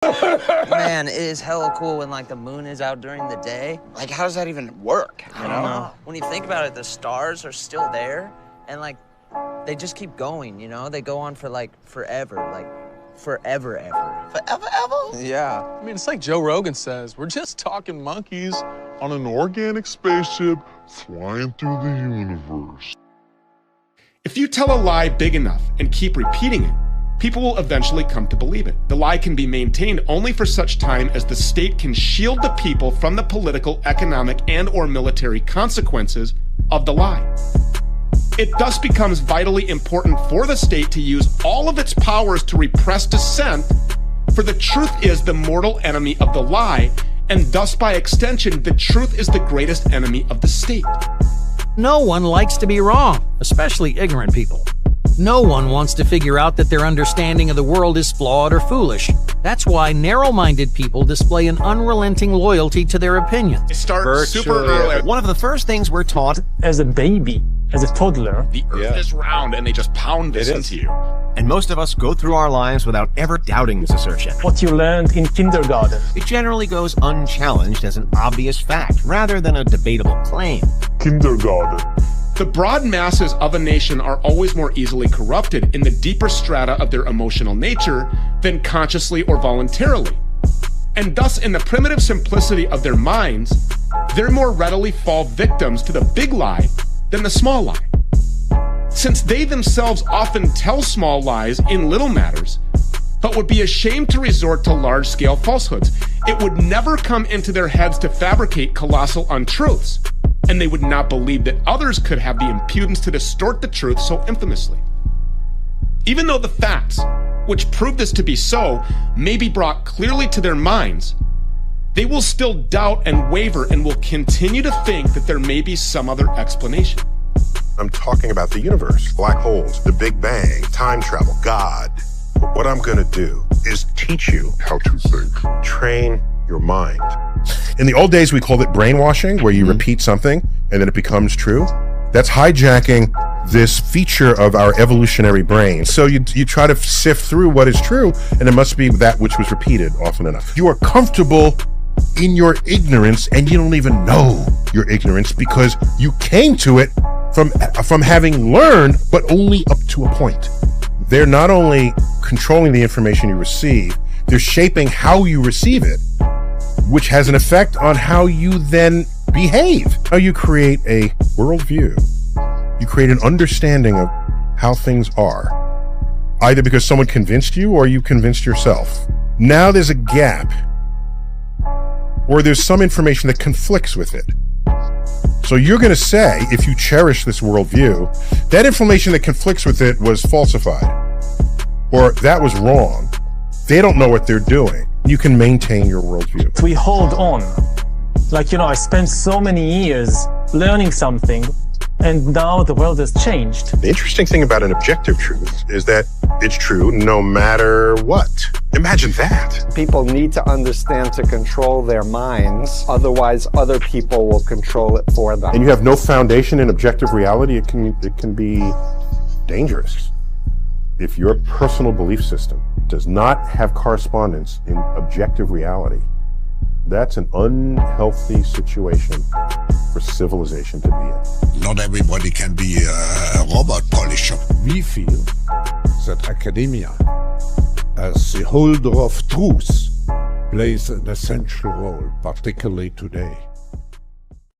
Man, it is hella cool when, like, the moon is out during the day. Like, how does that even work, you know? When you think about it, the stars are still there, and, like, they just keep going, you know? They go on for, like, forever, forever, ever. Forever, ever? Yeah. I mean, it's like Joe Rogan says, we're just talking monkeys on an organic spaceship flying through the universe. If you tell a lie big enough and keep repeating it, people will eventually come to believe it. The lie can be maintained only for such time as the state can shield the people from the political, economic, and/or military consequences of the lie. It thus becomes vitally important for the state to use all of its powers to repress dissent, for the truth is the mortal enemy of the lie, and thus by extension, the truth is the greatest enemy of the state. No one likes to be wrong, especially ignorant people. No one wants to figure out that their understanding of the world is flawed or foolish. That's why narrow-minded people display an unrelenting loyalty to their opinions. They start super early. One of the first things we're taught as a baby, as a toddler, the earth is round, and they just pound this into you. And most of us go through our lives without ever doubting this assertion. what you learned in kindergarten. It generally goes unchallenged as an obvious fact, rather than a debatable claim. Kindergarten. The broad masses of a nation are always more easily corrupted in the deeper strata of their emotional nature than consciously or voluntarily. And thus, in the primitive simplicity of their minds, they're more readily fall victims to the big lie than the small lie. Since they themselves often tell small lies in little matters, but would be ashamed to resort to large-scale falsehoods, it would never come into their heads to fabricate colossal untruths, and they would not believe that others could have the impudence to distort the truth so infamously. Even though the facts, which prove this to be so, may be brought clearly to their minds, they will still doubt and waver and will continue to think that there may be some other explanation. I'm talking about the universe, black holes, the Big Bang, time travel, God. But what I'm gonna do is teach you how to think. Train your mind. In the old days, we called it brainwashing, where you repeat something and then it becomes true. That's hijacking this feature of our evolutionary brain. So you try to sift through what is true, and it must be that which was repeated often enough. You are comfortable in your ignorance, and you don't even know your ignorance because you came to it from having learned, but only up to a point. They're not only controlling the information you receive, they're shaping how you receive it, which has an effect on how you then behave. How you create a worldview. You create an understanding of how things are, either because someone convinced you or you convinced yourself. Now there's a gap, or there's some information that conflicts with it. So you're going to say, if you cherish this worldview, that information that conflicts with it was falsified, or that was wrong. They don't know what they're doing. You can maintain your worldview. We hold on. Like, I spent so many years learning something, and now the world has changed. The interesting thing about an objective truth is that it's true no matter what. Imagine that. People need to understand to control their minds, otherwise other people will control it for them. And you have no foundation in objective reality, it can be dangerous. If your personal belief system does not have correspondence in objective reality, that's an unhealthy situation for civilization to be in. Not everybody can be a robot polisher. We feel that academia, as the holder of truth, plays an essential role, particularly today.